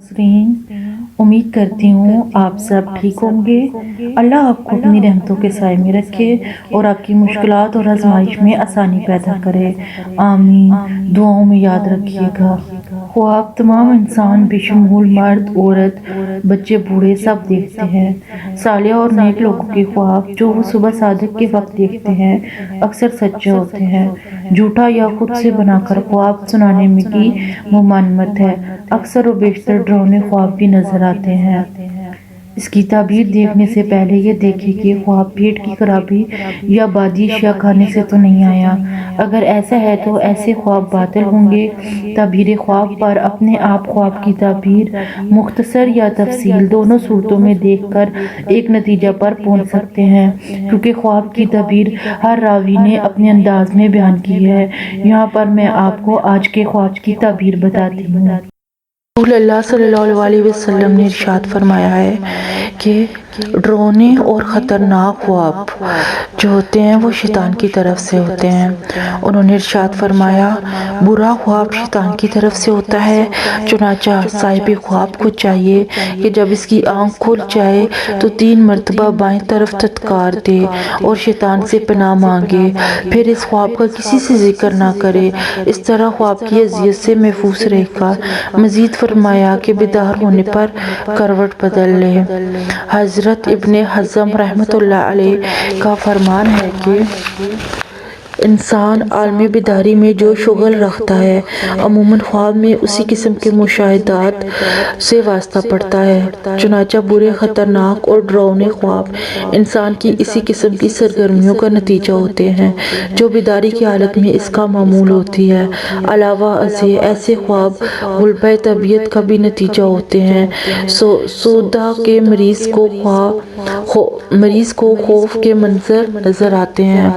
امید کرتی ہوں آپ سب ٹھیک ہوں گے۔ اللہ آپ کو اپنی رحمتوں کے سائے میں رکھے اور آپ کی مشکلات اور آزمائش میں آسانی پیدا کرے، آمین۔ دعاؤں میں یاد رکھیے گا۔ خواب تمام انسان بشمول مرد، عورت، بچے، بوڑھے سب دیکھتے ہیں۔ صالح اور نیک لوگوں کے خواب جو وہ صبح صادق کے وقت دیکھتے ہیں اکثر سچے ہوتے ہیں۔ جھوٹا یا خود سے بنا کر خواب سنانے میں کی ممانعت ہے۔ اکثر و بیشتر ڈراؤنے خواب بھی نظر آتے ہیں۔ اس کی تعبیر دیکھنے سے پہلے یہ دیکھیں کہ خواب پیٹ کی خرابی یا بادی اشیاء کھانے سے تو نہیں آیا۔ اگر ایسا ہے تو ایسے خواب باطل ہوں گے۔ تعبیر خواب پر اپنے آپ خواب کی تعبیر مختصر یا تفصیل دونوں صورتوں میں دیکھ کر ایک نتیجہ پر پہنچ سکتے ہیں، کیونکہ خواب کی تعبیر ہر راوی نے اپنے انداز میں بیان کی ہے۔ یہاں پر میں آپ کو آج کے خواب کی تعبیر بتاتی ہوں۔ رسول اللہ صلی اللہ علیہ وسلم نے ارشاد فرمایا ہے کہ ڈراؤنے اور خطرناک خواب جو ہوتے ہیں وہ شیطان کی طرف سے ہوتے ہیں۔ انہوں نے ارشاد فرمایا، برا خواب شیطان کی طرف سے ہوتا ہے، چنانچہ صاحب خواب کو چاہیے کہ جب اس کی آنکھ کھل جائے تو 3 مرتبہ بائیں طرف دھتکار دے اور شیطان سے پناہ مانگے، پھر اس خواب کا کسی سے ذکر نہ کرے، اس طرح خواب کی اذیت سے محفوظ رہے گا۔ مزید فرمایا کہ بیدار ہونے پر کروٹ بدل لے۔ حضرت ابن حزم رحمۃ اللہ علیہ کا فرمان ہے کہ انسان عالم بیداری میں جو شغل رکھتا ہے عموماً خواب میں اسی قسم کے مشاہدات سے واسطہ پڑتا ہے، چنانچہ برے، خطرناک اور ڈراؤنے خواب انسان کی اسی قسم کی سرگرمیوں کا نتیجہ ہوتے ہیں جو بیداری کی حالت میں اس کا معمول ہوتی ہے۔ علاوہ ازیں ایسے خواب غلبہ طبیعت کا بھی نتیجہ ہوتے ہیں۔ سودا کے مریض کو خوف کے منظر نظر آتے ہیں،